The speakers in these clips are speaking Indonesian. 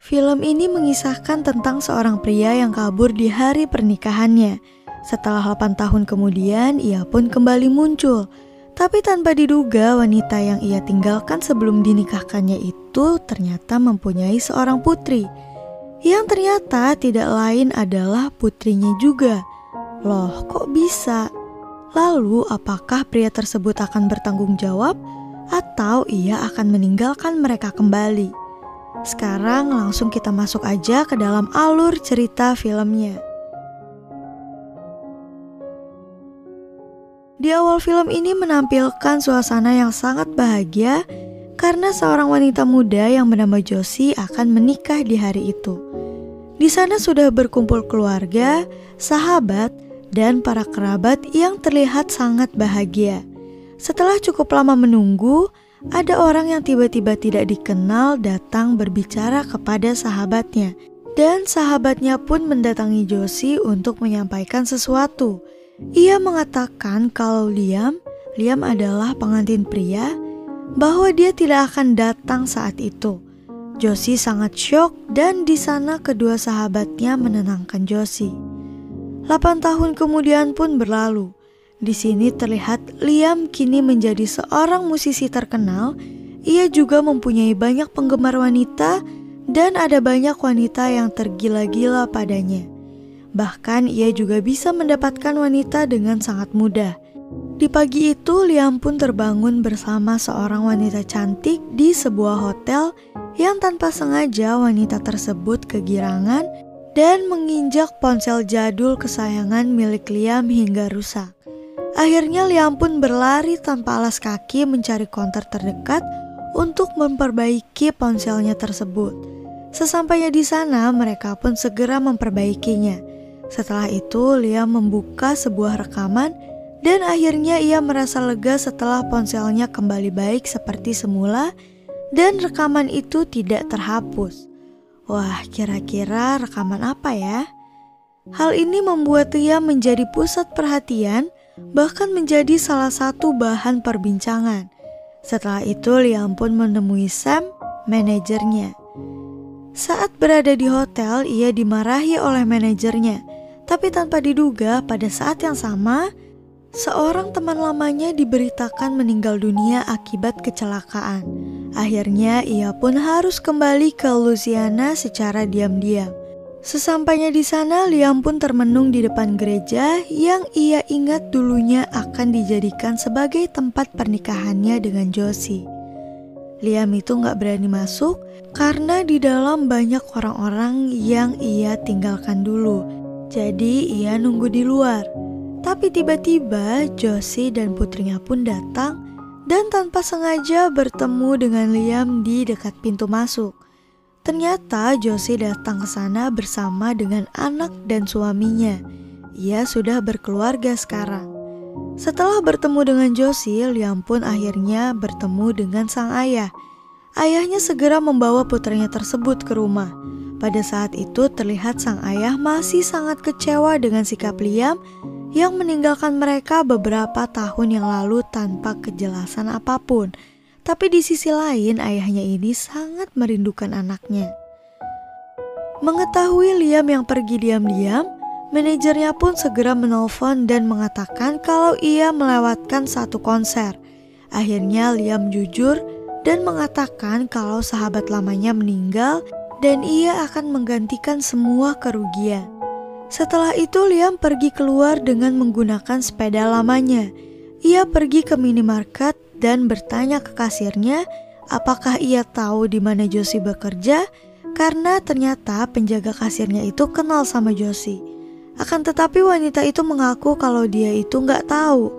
Film ini mengisahkan tentang seorang pria yang kabur di hari pernikahannya. Setelah 8 tahun kemudian, ia pun kembali muncul. Tapi tanpa diduga, wanita yang ia tinggalkan sebelum dinikahkannya itu ternyata mempunyai seorang putri. Yang ternyata tidak lain adalah putrinya juga. Loh, kok bisa? Lalu, apakah pria tersebut akan bertanggung jawab? Atau ia akan meninggalkan mereka kembali? Sekarang langsung kita masuk aja ke dalam alur cerita filmnya. Di awal film ini menampilkan suasana yang sangat bahagia karena seorang wanita muda yang bernama Josie akan menikah di hari itu. Di sana sudah berkumpul keluarga, sahabat, dan para kerabat yang terlihat sangat bahagia. Setelah cukup lama menunggu, ada orang yang tiba-tiba tidak dikenal datang berbicara kepada sahabatnya. Dan sahabatnya pun mendatangi Josie untuk menyampaikan sesuatu. Ia mengatakan kalau Liam adalah pengantin pria, bahwa dia tidak akan datang saat itu. Josie sangat syok dan di sana kedua sahabatnya menenangkan Josie. 8 tahun kemudian pun berlalu. Di sini terlihat Liam kini menjadi seorang musisi terkenal. Ia juga mempunyai banyak penggemar wanita dan ada banyak wanita yang tergila-gila padanya. Bahkan ia juga bisa mendapatkan wanita dengan sangat mudah. Di pagi itu Liam pun terbangun bersama seorang wanita cantik di sebuah hotel yang tanpa sengaja wanita tersebut kegirangan dan menginjak ponsel jadul kesayangan milik Liam hingga rusak. Akhirnya Liam pun berlari tanpa alas kaki mencari counter terdekat untuk memperbaiki ponselnya tersebut. Sesampainya di sana, mereka pun segera memperbaikinya. Setelah itu, Liam membuka sebuah rekaman dan akhirnya ia merasa lega setelah ponselnya kembali baik seperti semula dan rekaman itu tidak terhapus. Wah, kira-kira rekaman apa ya? Hal ini membuat Liam menjadi pusat perhatian, bahkan menjadi salah satu bahan perbincangan. Setelah itu Liam pun menemui Sam, manajernya. Saat berada di hotel, ia dimarahi oleh manajernya. Tapi tanpa diduga, pada saat yang sama, seorang teman lamanya diberitakan meninggal dunia akibat kecelakaan. Akhirnya ia pun harus kembali ke Louisiana secara diam-diam. Sesampainya di sana, Liam pun termenung di depan gereja yang ia ingat dulunya akan dijadikan sebagai tempat pernikahannya dengan Josie. Liam itu gak berani masuk karena di dalam banyak orang-orang yang ia tinggalkan dulu. Jadi ia nunggu di luar. Tapi tiba-tiba Josie dan putrinya pun datang dan tanpa sengaja bertemu dengan Liam di dekat pintu masuk. Ternyata Josie datang ke sana bersama dengan anak dan suaminya. Ia sudah berkeluarga sekarang. Setelah bertemu dengan Josie, Liam pun akhirnya bertemu dengan sang ayah. Ayahnya segera membawa putranya tersebut ke rumah. Pada saat itu terlihat sang ayah masih sangat kecewa dengan sikap Liam yang meninggalkan mereka beberapa tahun yang lalu tanpa kejelasan apapun. Tapi di sisi lain ayahnya ini sangat merindukan anaknya. Mengetahui Liam yang pergi diam-diam, manajernya pun segera menelpon dan mengatakan kalau ia melewatkan satu konser. Akhirnya Liam jujur dan mengatakan kalau sahabat lamanya meninggal dan ia akan menggantikan semua kerugian. Setelah itu Liam pergi keluar dengan menggunakan sepeda lamanya. Ia pergi ke minimarket dan bertanya ke kasirnya apakah ia tahu di mana Josie bekerja, karena ternyata penjaga kasirnya itu kenal sama Josie. Akan tetapi wanita itu mengaku kalau dia itu nggak tahu.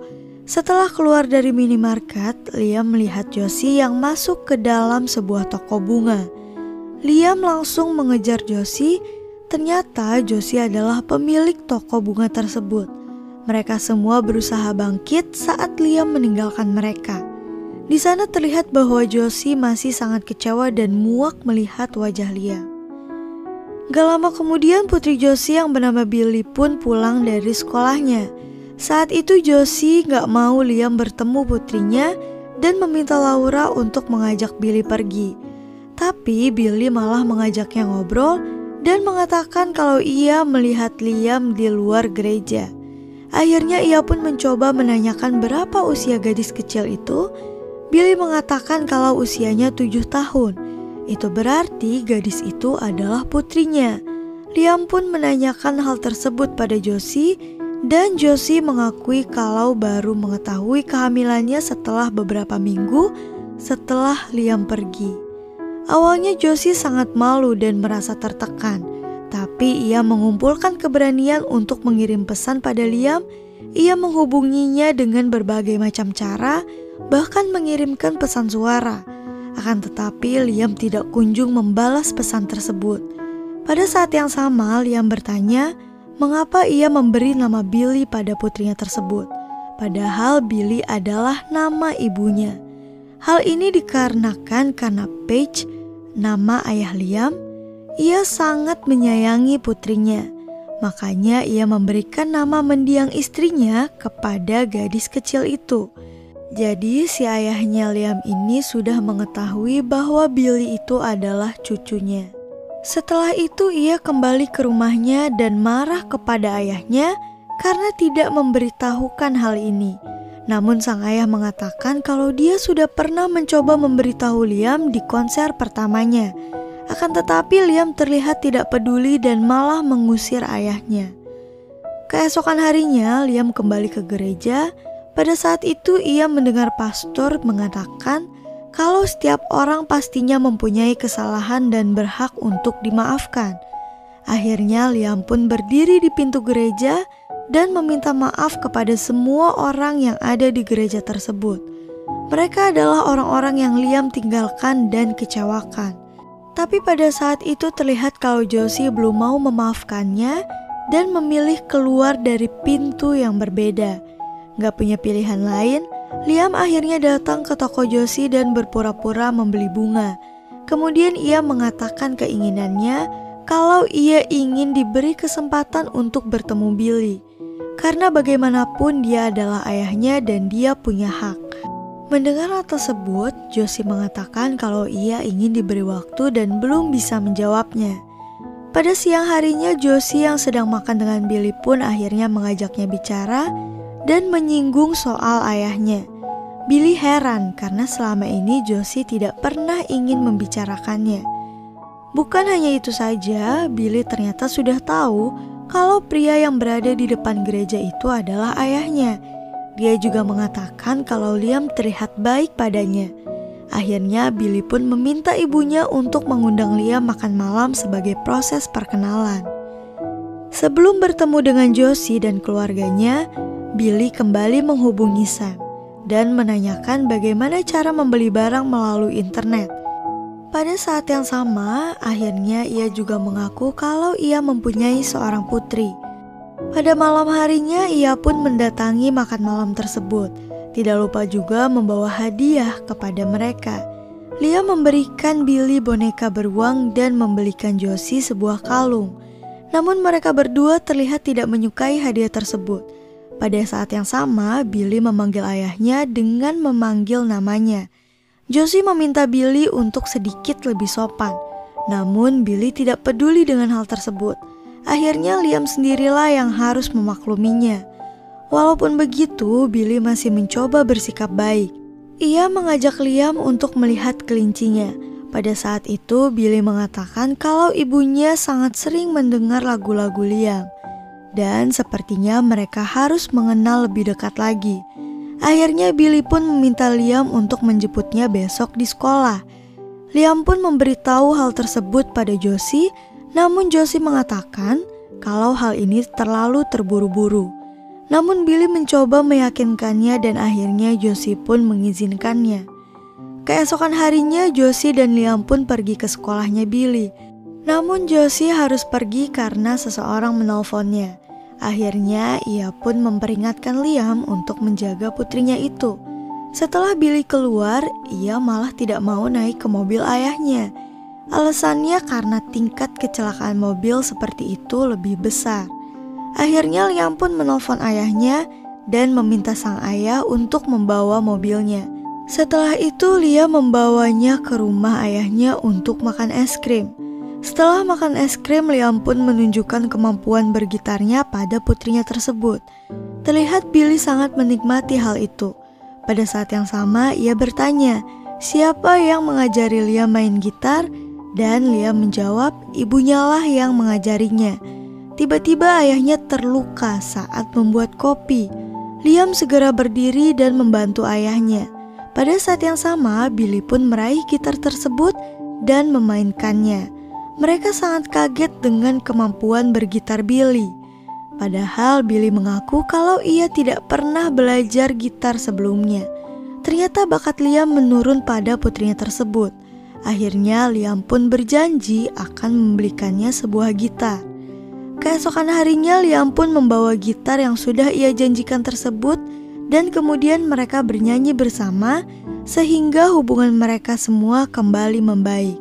Setelah keluar dari minimarket, Liam melihat Josie yang masuk ke dalam sebuah toko bunga. Liam langsung mengejar Josie. Ternyata Josie adalah pemilik toko bunga tersebut. Mereka semua berusaha bangkit saat Liam meninggalkan mereka. Di sana terlihat bahwa Josie masih sangat kecewa dan muak melihat wajah Liam. Gak lama kemudian putri Josie yang bernama Billy pun pulang dari sekolahnya. Saat itu Josie gak mau Liam bertemu putrinya dan meminta Laura untuk mengajak Billy pergi. Tapi Billy malah mengajaknya ngobrol dan mengatakan kalau ia melihat Liam di luar gereja. Akhirnya ia pun mencoba menanyakan berapa usia gadis kecil itu. Billy mengatakan kalau usianya 7 tahun. Itu berarti gadis itu adalah putrinya. Liam pun menanyakan hal tersebut pada Josie dan Josie mengakui kalau baru mengetahui kehamilannya setelah beberapa minggu setelah Liam pergi. Awalnya Josie sangat malu dan merasa tertekan, tapi ia mengumpulkan keberanian untuk mengirim pesan pada Liam. Ia menghubunginya dengan berbagai macam cara, bahkan mengirimkan pesan suara. Akan tetapi Liam tidak kunjung membalas pesan tersebut. Pada saat yang sama, Liam bertanya mengapa ia memberi nama Billy pada putrinya tersebut, padahal Billy adalah nama ibunya. Hal ini dikarenakan karena Paige, nama ayah Liam, ia sangat menyayangi putrinya. Makanya ia memberikan nama mendiang istrinya kepada gadis kecil itu. Jadi si ayahnya Liam ini sudah mengetahui bahwa Billy itu adalah cucunya. Setelah itu ia kembali ke rumahnya dan marah kepada ayahnya karena tidak memberitahukan hal ini. Namun sang ayah mengatakan kalau dia sudah pernah mencoba memberitahu Liam di konser pertamanya. Akan tetapi Liam terlihat tidak peduli dan malah mengusir ayahnya. Keesokan harinya Liam kembali ke gereja. Pada saat itu ia mendengar pastor mengatakan kalau setiap orang pastinya mempunyai kesalahan dan berhak untuk dimaafkan. Akhirnya Liam pun berdiri di pintu gereja dan meminta maaf kepada semua orang yang ada di gereja tersebut. Mereka adalah orang-orang yang Liam tinggalkan dan kecewakan. Tapi pada saat itu terlihat kalau Josie belum mau memaafkannya dan memilih keluar dari pintu yang berbeda. Gak punya pilihan lain, Liam akhirnya datang ke toko Josie dan berpura-pura membeli bunga. Kemudian ia mengatakan keinginannya kalau ia ingin diberi kesempatan untuk bertemu Billy. Karena bagaimanapun dia adalah ayahnya dan dia punya hak. Mendengar hal tersebut, Josie mengatakan kalau ia ingin diberi waktu dan belum bisa menjawabnya. Pada siang harinya, Josie yang sedang makan dengan Billy pun akhirnya mengajaknya bicara dan menyinggung soal ayahnya. Billy heran karena selama ini Josie tidak pernah ingin membicarakannya. Bukan hanya itu saja, Billy ternyata sudah tahu kalau pria yang berada di depan gereja itu adalah ayahnya. Dia juga mengatakan kalau Liam terlihat baik padanya. Akhirnya Billy pun meminta ibunya untuk mengundang Liam makan malam sebagai proses perkenalan. Sebelum bertemu dengan Josie dan keluarganya, Billy kembali menghubungi Sam dan menanyakan bagaimana cara membeli barang melalui internet. Pada saat yang sama, akhirnya ia juga mengaku kalau ia mempunyai seorang putri. Pada malam harinya, ia pun mendatangi makan malam tersebut. Tidak lupa juga membawa hadiah kepada mereka. Liam memberikan Billy boneka beruang dan membelikan Josie sebuah kalung. Namun mereka berdua terlihat tidak menyukai hadiah tersebut. Pada saat yang sama, Billy memanggil ayahnya dengan memanggil namanya. Josie meminta Billy untuk sedikit lebih sopan. Namun Billy tidak peduli dengan hal tersebut. Akhirnya Liam sendirilah yang harus memakluminya. Walaupun begitu, Billy masih mencoba bersikap baik. Ia mengajak Liam untuk melihat kelincinya. Pada saat itu, Billy mengatakan kalau ibunya sangat sering mendengar lagu-lagu Liam. Dan sepertinya mereka harus mengenal lebih dekat lagi. Akhirnya Billy pun meminta Liam untuk menjemputnya besok di sekolah. Liam pun memberitahu hal tersebut pada Josie, namun Josie mengatakan kalau hal ini terlalu terburu-buru. Namun Billy mencoba meyakinkannya dan akhirnya Josie pun mengizinkannya. Keesokan harinya Josie dan Liam pun pergi ke sekolahnya Billy. Namun Josie harus pergi karena seseorang menelponnya. Akhirnya ia pun memperingatkan Liam untuk menjaga putrinya itu. Setelah Billy keluar, ia malah tidak mau naik ke mobil ayahnya. Alasannya karena tingkat kecelakaan mobil seperti itu lebih besar. Akhirnya Liam pun menelpon ayahnya dan meminta sang ayah untuk membawa mobilnya. Setelah itu Liam membawanya ke rumah ayahnya untuk makan es krim. Setelah makan es krim, Liam pun menunjukkan kemampuan bergitarnya pada putrinya tersebut. Terlihat Billy sangat menikmati hal itu. Pada saat yang sama ia bertanya, siapa yang mengajari Liam main gitar? Dan Liam menjawab, ibunya lah yang mengajarinya. Tiba-tiba ayahnya terluka saat membuat kopi. Liam segera berdiri dan membantu ayahnya. Pada saat yang sama, Billy pun meraih gitar tersebut dan memainkannya. Mereka sangat kaget dengan kemampuan bergitar Billy. Padahal Billy mengaku kalau ia tidak pernah belajar gitar sebelumnya. Ternyata bakat Liam menurun pada putrinya tersebut. Akhirnya Liam pun berjanji akan membelikannya sebuah gitar. Keesokan harinya Liam pun membawa gitar yang sudah ia janjikan tersebut dan kemudian mereka bernyanyi bersama sehingga hubungan mereka semua kembali membaik.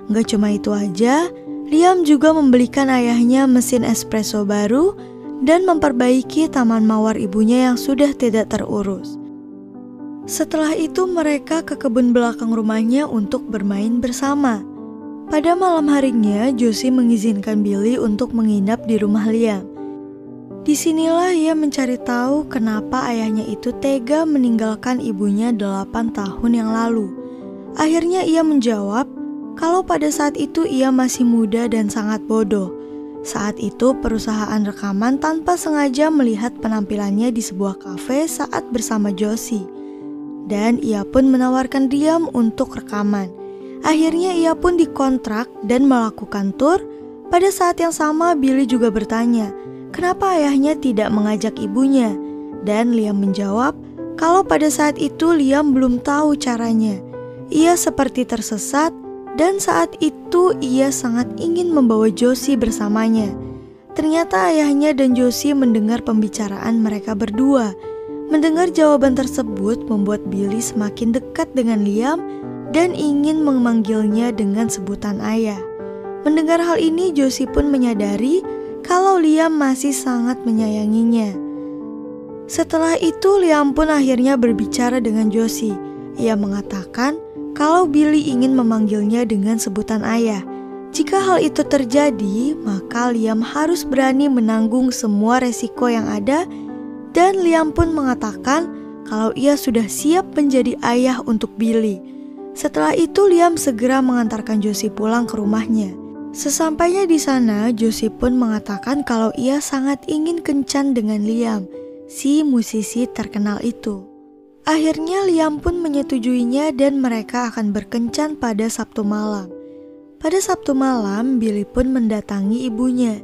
Gak cuma itu aja, Liam juga membelikan ayahnya mesin espresso baru dan memperbaiki taman mawar ibunya yang sudah tidak terurus. Setelah itu mereka ke kebun belakang rumahnya untuk bermain bersama. Pada malam harinya, Josie mengizinkan Billy untuk menginap di rumah Liam. Disinilah ia mencari tahu kenapa ayahnya itu tega meninggalkan ibunya 8 tahun yang lalu. Akhirnya ia menjawab kalau pada saat itu ia masih muda dan sangat bodoh. Saat itu perusahaan rekaman tanpa sengaja melihat penampilannya di sebuah kafe saat bersama Josie. Dan ia pun menawarkan Liam untuk rekaman. Akhirnya ia pun dikontrak dan melakukan tur. Pada saat yang sama Billy juga bertanya, kenapa ayahnya tidak mengajak ibunya? Dan Liam menjawab kalau pada saat itu Liam belum tahu caranya. Ia seperti tersesat dan saat itu ia sangat ingin membawa Josie bersamanya. Ternyata ayahnya dan Josie mendengar pembicaraan mereka berdua. Mendengar jawaban tersebut membuat Billy semakin dekat dengan Liam dan ingin memanggilnya dengan sebutan ayah. Mendengar hal ini Josie pun menyadari kalau Liam masih sangat menyayanginya. Setelah itu Liam pun akhirnya berbicara dengan Josie. Ia mengatakan kalau Billy ingin memanggilnya dengan sebutan ayah. Jika hal itu terjadi, maka Liam harus berani menanggung semua resiko yang ada. Dan Liam pun mengatakan kalau ia sudah siap menjadi ayah untuk Billy. Setelah itu Liam segera mengantarkan Josie pulang ke rumahnya. Sesampainya di sana, Josie pun mengatakan kalau ia sangat ingin kencan dengan Liam, si musisi terkenal itu. Akhirnya Liam pun menyetujuinya dan mereka akan berkencan pada Sabtu malam. Pada Sabtu malam, Billy pun mendatangi ibunya.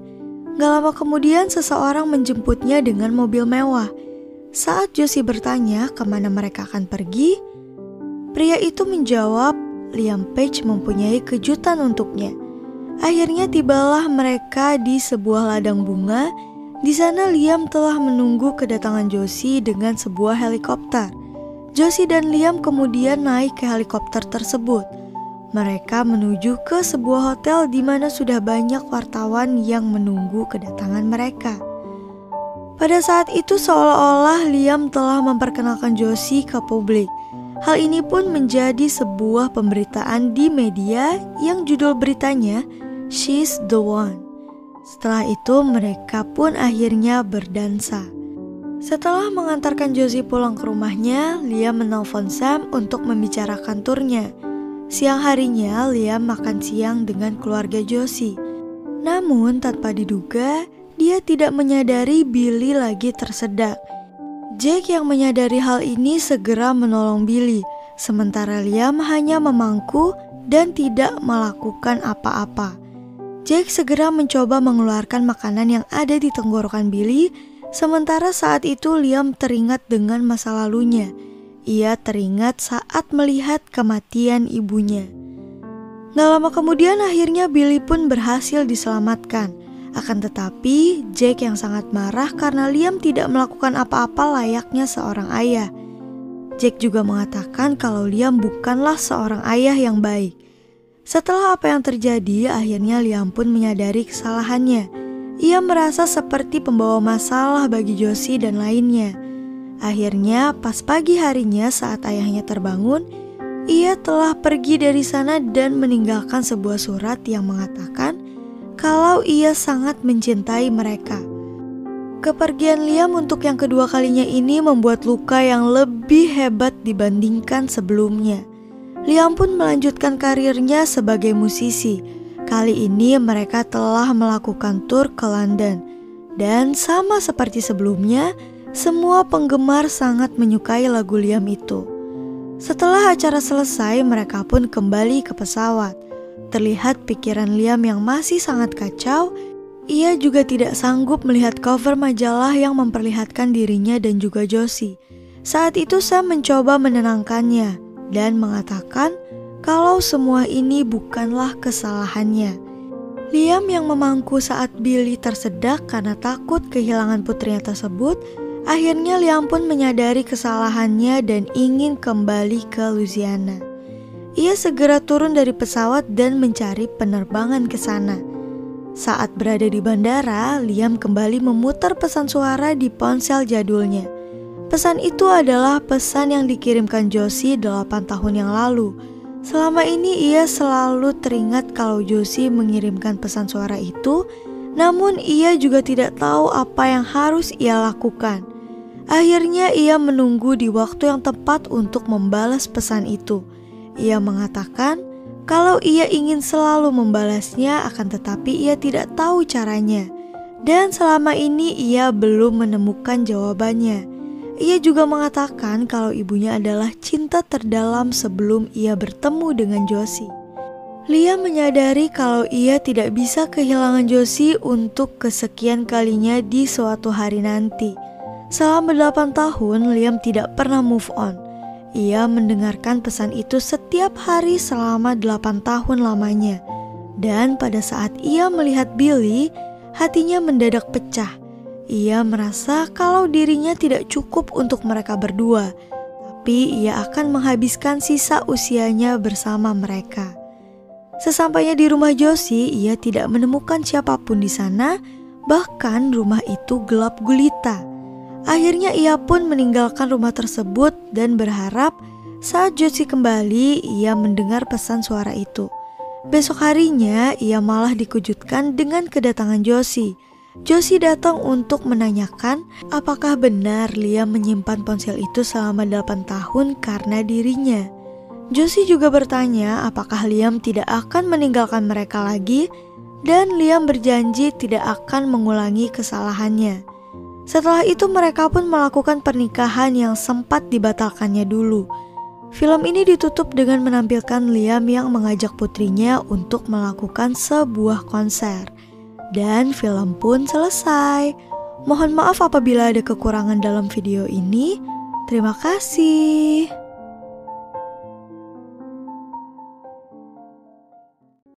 Gak lama kemudian seseorang menjemputnya dengan mobil mewah. Saat Josie bertanya kemana mereka akan pergi, pria itu menjawab Liam Page mempunyai kejutan untuknya. Akhirnya tibalah mereka di sebuah ladang bunga. Di sana Liam telah menunggu kedatangan Josie dengan sebuah helikopter. Josie dan Liam kemudian naik ke helikopter tersebut. Mereka menuju ke sebuah hotel di mana sudah banyak wartawan yang menunggu kedatangan mereka. Pada saat itu seolah-olah Liam telah memperkenalkan Josie ke publik. Hal ini pun menjadi sebuah pemberitaan di media yang judul beritanya She's the One. Setelah itu mereka pun akhirnya berdansa. Setelah mengantarkan Josie pulang ke rumahnya, Liam menelpon Sam untuk membicarakan turnya. Siang harinya, Liam makan siang dengan keluarga Josie. Namun tanpa diduga, dia tidak menyadari Billy lagi tersedak. Jake yang menyadari hal ini segera menolong Billy, sementara Liam hanya memangku dan tidak melakukan apa-apa. Jake segera mencoba mengeluarkan makanan yang ada di tenggorokan Billy, sementara saat itu Liam teringat dengan masa lalunya. Ia teringat saat melihat kematian ibunya. Gak lama kemudian akhirnya Billy pun berhasil diselamatkan. Akan tetapi Jake yang sangat marah karena Liam tidak melakukan apa-apa layaknya seorang ayah. Jake juga mengatakan kalau Liam bukanlah seorang ayah yang baik. Setelah apa yang terjadi, akhirnya Liam pun menyadari kesalahannya. Ia merasa seperti pembawa masalah bagi Josie dan lainnya. Akhirnya pas pagi harinya saat ayahnya terbangun, ia telah pergi dari sana dan meninggalkan sebuah surat yang mengatakan kalau ia sangat mencintai mereka. Kepergian Liam untuk yang kedua kalinya ini membuat luka yang lebih hebat dibandingkan sebelumnya. Liam pun melanjutkan karirnya sebagai musisi. Kali ini mereka telah melakukan tur ke London. Dan sama seperti sebelumnya, semua penggemar sangat menyukai lagu Liam itu. Setelah acara selesai, mereka pun kembali ke pesawat. Terlihat pikiran Liam yang masih sangat kacau. Ia juga tidak sanggup melihat cover majalah yang memperlihatkan dirinya dan juga Josie. Saat itu Sam mencoba menenangkannya dan mengatakan kalau semua ini bukanlah kesalahannya. Liam yang memangku saat Billy tersedak karena takut kehilangan putrinya tersebut. Akhirnya Liam pun menyadari kesalahannya dan ingin kembali ke Louisiana. Ia segera turun dari pesawat dan mencari penerbangan ke sana. Saat berada di bandara, Liam kembali memutar pesan suara di ponsel jadulnya. Pesan itu adalah pesan yang dikirimkan Josie 8 tahun yang lalu. Selama ini ia selalu teringat kalau Josie mengirimkan pesan suara itu, namun ia juga tidak tahu apa yang harus ia lakukan. Akhirnya ia menunggu di waktu yang tepat untuk membalas pesan itu. Ia mengatakan kalau ia ingin selalu membalasnya, akan tetapi ia tidak tahu caranya. Dan selama ini ia belum menemukan jawabannya. Ia juga mengatakan kalau ibunya adalah cinta terdalam sebelum ia bertemu dengan Josie. Liam menyadari kalau ia tidak bisa kehilangan Josie untuk kesekian kalinya di suatu hari nanti. Selama 8 tahun, Liam tidak pernah move on. Ia mendengarkan pesan itu setiap hari selama 8 tahun lamanya. Dan pada saat ia melihat Billy, hatinya mendadak pecah. Ia merasa kalau dirinya tidak cukup untuk mereka berdua, tapi ia akan menghabiskan sisa usianya bersama mereka. Sesampainya di rumah Josie, ia tidak menemukan siapapun di sana, bahkan rumah itu gelap gulita. Akhirnya ia pun meninggalkan rumah tersebut dan berharap saat Josie kembali, ia mendengar pesan suara itu. Besok harinya, ia malah dikejutkan dengan kedatangan Josie. Josie datang untuk menanyakan apakah benar Liam menyimpan ponsel itu selama 8 tahun karena dirinya. Josie juga bertanya apakah Liam tidak akan meninggalkan mereka lagi, dan Liam berjanji tidak akan mengulangi kesalahannya. Setelah itu mereka pun melakukan pernikahan yang sempat dibatalkannya dulu. Film ini ditutup dengan menampilkan Liam yang mengajak putrinya untuk melakukan sebuah konser. Dan film pun selesai. Mohon maaf apabila ada kekurangan dalam video ini. Terima kasih.